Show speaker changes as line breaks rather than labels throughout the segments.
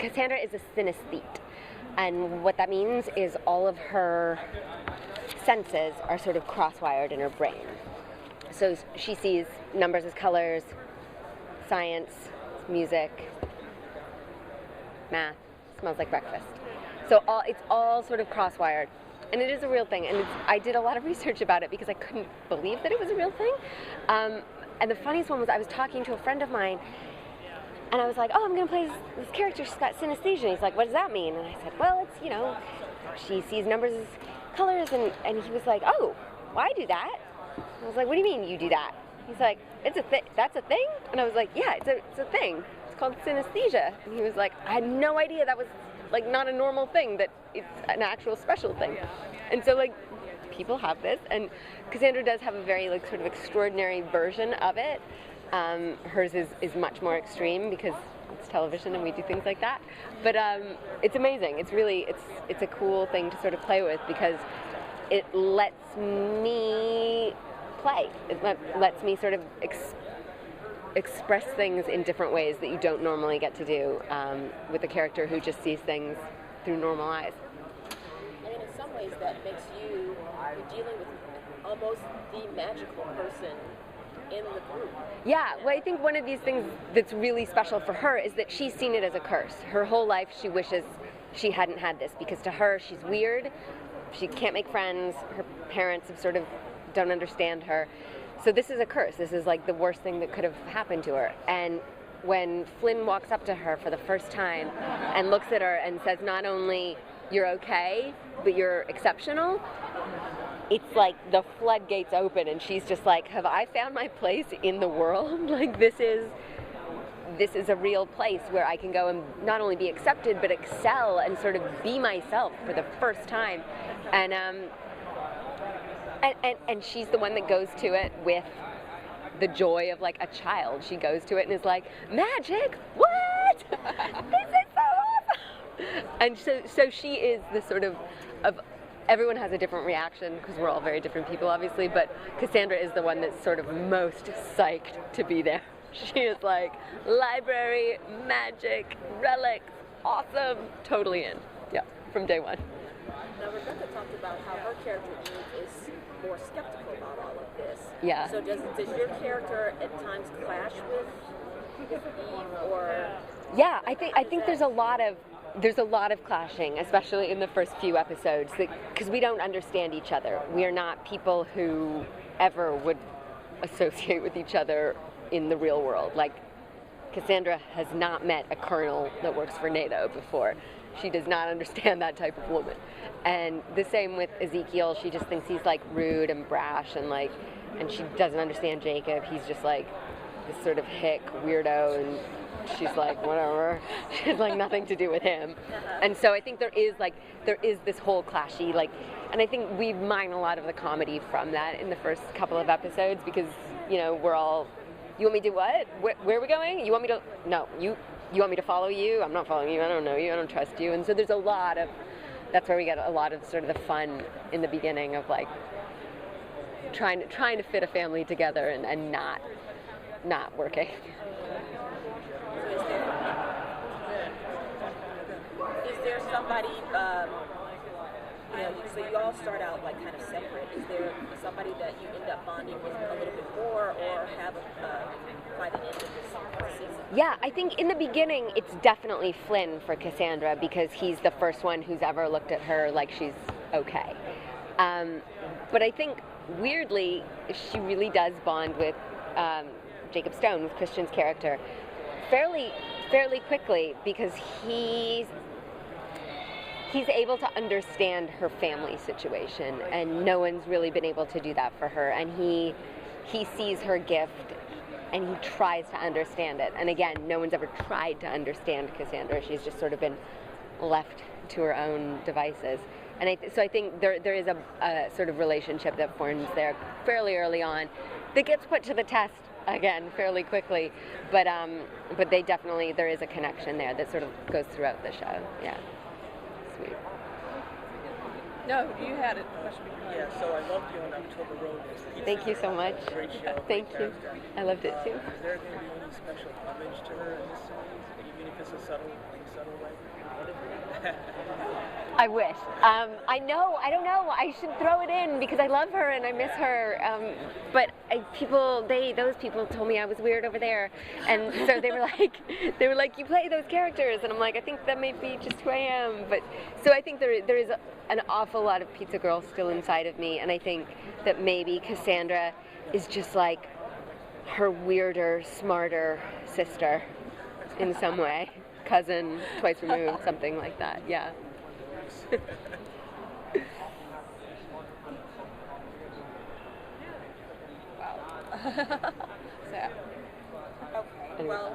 Cassandra is a synesthete, and what that means is all of her senses are sort of cross-wired in her brain. So she sees numbers as colors, science, music, math, smells like breakfast. So it's all sort of cross-wired. And it is a real thing. And I did a lot of research about it because I couldn't believe that it was a real thing. And the funniest one was I was talking to a friend of mine, and I was like, oh, I'm going to play this character. She's got synesthesia. And he's like, what does that mean? And I said, well, it's, she sees numbers as colors. And he was like, oh, well, I do that. I was like, what do you mean you do that? He's like, that's a thing? And I was like, yeah, it's a thing. It's called synesthesia. And he was like, I had no idea that was like not a normal thing, that it's an actual special thing. And so like people have this, and Cassandra does have a very like sort of extraordinary version of it. Hers is much more extreme because it's television and we do things like that. But it's amazing. It's really, it's a cool thing to sort of play with because it lets me play. It lets me sort of express things in different ways that you don't normally get to do with a character who just sees things through normal eyes.
I mean, in some ways that makes you're dealing with almost the magical person in the group.
Yeah, well, I think one of these things that's really special for her is that she's seen it as a curse. Her whole life she wishes she hadn't had this because to her she's weird, she can't make friends, her parents have sort of don't understand her. So this is a curse. This is like the worst thing that could have happened to her. And when Flynn walks up to her for the first time and looks at her and says, not only you're okay, but you're exceptional, it's like the floodgates open and she's just like, have I found my place in the world? Like this is a real place where I can go and not only be accepted, but excel and sort of be myself for the first time. And she's the one that goes to it with the joy of like a child. She goes to it and is like, magic? What? This is so awesome! And so she is the sort of everyone has a different reaction because we're all very different people, obviously, but Cassandra is the one that's sort of most psyched to be there. She is like, library, magic, relics, awesome, totally in. Yeah, from day one.
Now, Rebecca talked about how her character Eve is more skeptical about all of this.
Yeah.
So does your character at times clash with Eve, or?
Yeah, I think there's a lot of clashing, especially in the first few episodes, because we don't understand each other. We are not people who ever would associate with each other in the real world. Like, Cassandra has not met a colonel that works for NATO before. She does not understand that type of woman. And the same with Ezekiel. She just thinks he's like rude and brash and she doesn't understand Jacob. He's just like this sort of hick weirdo, and she's like, whatever. She has like nothing to do with him. And so I think there is this whole clashy, like, and I think we mine a lot of the comedy from that in the first couple of episodes because, we're all, you want me to do what? Where are we going? You want me to, no, you want me to follow you? I'm not following you. I don't know you. I don't trust you. And so there's that's where we get a lot of sort of the fun in the beginning of like trying to fit a family together and not working.
Is there somebody, so you all start out like kind of separate. Is there somebody that you end up bonding with a little bit more or have by the end of this season?
Yeah, I think in the beginning it's definitely Flynn for Cassandra because he's the first one who's ever looked at her like she's okay. But I think weirdly she really does bond with Jacob Stone, with Christian's character, fairly quickly because he's able to understand her family situation, and no one's really been able to do that for her. And he sees her gift, and he tries to understand it. And again, no one's ever tried to understand Cassandra. She's just sort of been left to her own devices. And so I think there is a sort of relationship that forms there fairly early on that gets put to the test again fairly quickly. But they definitely, there is a connection there that sort of goes throughout the show. Yeah. Sweet.
No, you had a question.
Yeah, so I loved you on October Road.
Thank you so much.
Great show.
Thank you. I loved it too.
Is there going to be any special homage to her in this series, even if it's a subtle way.
I wish. I know. I don't know. I should throw it in because I love her and I miss her. But those people told me I was weird over there, and so they were like, you play those characters, and I'm like, I think that may be just who I am. But so I think there is an awful lot of pizza girl still inside of me, and I think that maybe Cassandra is just like her weirder, smarter sister in some way. Cousin, twice removed, something like that, yeah.
Sad.
Okay. Well,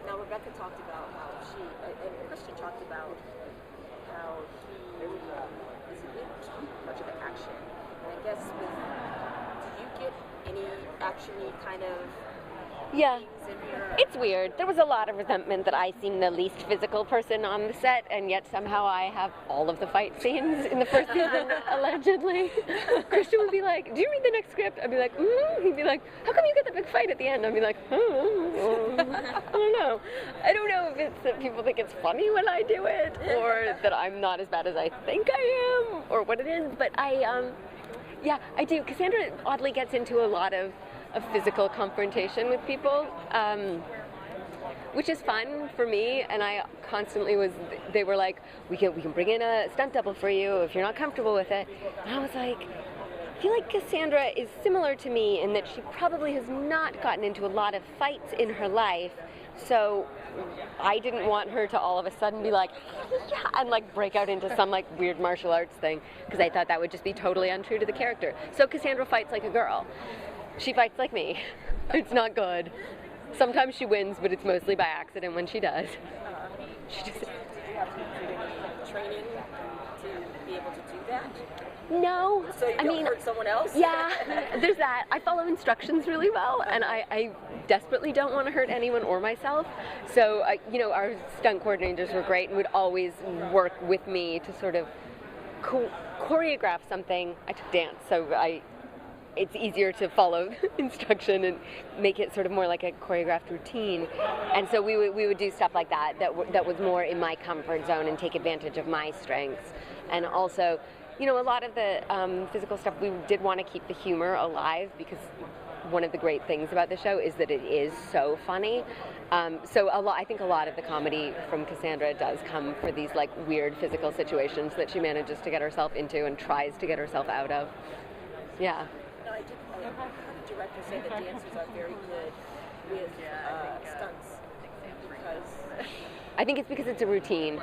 now Rebecca talked about how and Christian talked about how he isn't into much of the action. And I guess do you get any action-y kind of
Yeah.
things in your...
It's weird. There was a lot of resentment that I seem the least physical person on the set, and yet somehow I have all of the fight scenes in the first season, allegedly. Christian would be like, do you read the next script? I'd be like, He'd be like, how come you get the big fight at the end? I'd be like, I don't know. I don't know if it's that people think it's funny when I do it, or that I'm not as bad as I think I am, or what it is, but yeah, I do. Cassandra oddly gets into a lot of physical confrontation with people, which is fun for me, and I constantly they were like, we can bring in a stunt double for you if you're not comfortable with it. And I was like, I feel like Cassandra is similar to me in that she probably has not gotten into a lot of fights in her life, so I didn't want her to all of a sudden be like, yeah, and like break out into some like weird martial arts thing, because I thought that would just be totally untrue to the character. So Cassandra fights like a girl. She fights like me. It's not good. Sometimes she wins, but it's mostly by accident when she does. She just...
Did you have to do any training to be able to do that?
No.
So you don't hurt someone else?
Yeah, there's that. I follow instructions really well, and I desperately don't want to hurt anyone or myself. So, our stunt coordinators were great and would always work with me to sort of choreograph something. I took dance, so it's easier to follow instruction and make it sort of more like a choreographed routine. And so we would do stuff like that was more in my comfort zone and take advantage of my strengths. And also, a lot of the physical stuff, we did want to keep the humor alive, because one of the great things about the show is that it is so funny. So I think a lot of the comedy from Cassandra does come for these like weird physical situations that she manages to get herself into and tries to get herself out of. Yeah.
No, I heard the director say that dancers are very good with stunts because...
I think it's because it's a routine.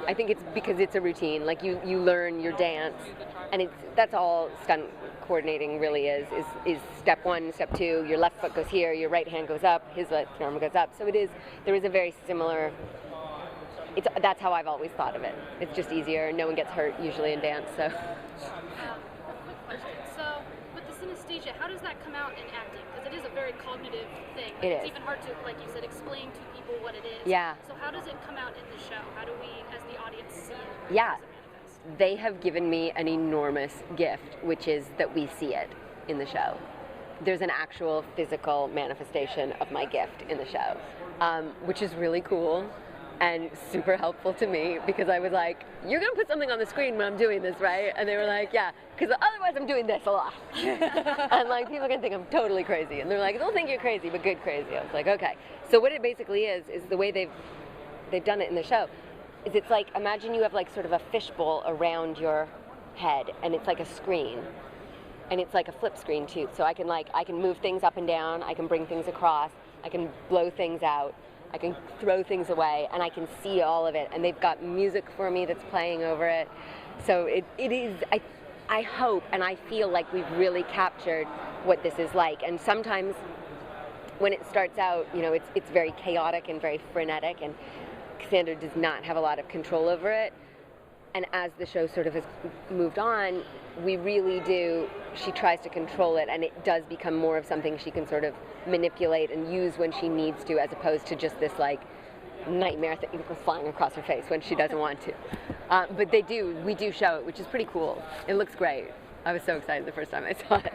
I think it's because it's a routine. Like you learn your dance, and that's all stunt coordinating really is step one, step two, your left foot goes here, your right hand goes up, his left arm goes up. So there is a very similar, that's how I've always thought of it. It's just easier, no one gets hurt usually in dance, so.
So, with the synesthesia, how does that come out in acting? Because it is a very cognitive thing.
It
It's
is.
even hard to, like you said, explain to people what it is.
Yeah.
So how does it come out in the show? How do we, as the audience, see it?
Yeah.
How does it manifest?
They have given me an enormous gift, which is that we see it in the show. There's an actual physical manifestation of my gift in the show, which is really cool and super helpful to me, because I was like, you're going to put something on the screen when I'm doing this, right? And they were like, yeah, because otherwise I'm doing this a lot. And like, people are going to think I'm totally crazy. And they're like, don't think you're crazy, but good crazy. I was like, okay. So what it basically is the way they've done it in the show, is it's like, imagine you have like sort of a fishbowl around your head, and it's like a screen. And it's like a flip screen too. So I can move things up and down, I can bring things across, I can blow things out, I can throw things away, and I can see all of it. And they've got music for me that's playing over it. So it is, I hope and I feel like we've really captured what this is like. And sometimes when it starts out, it's very chaotic and very frenetic, and Cassandra does not have a lot of control over it. And as the show sort of has moved on, she tries to control it, and it does become more of something she can sort of manipulate and use when she needs to, as opposed to just this like nightmare thing flying across her face when she doesn't want to. But we do show it, which is pretty cool. It looks great. I was so excited the first time I saw it.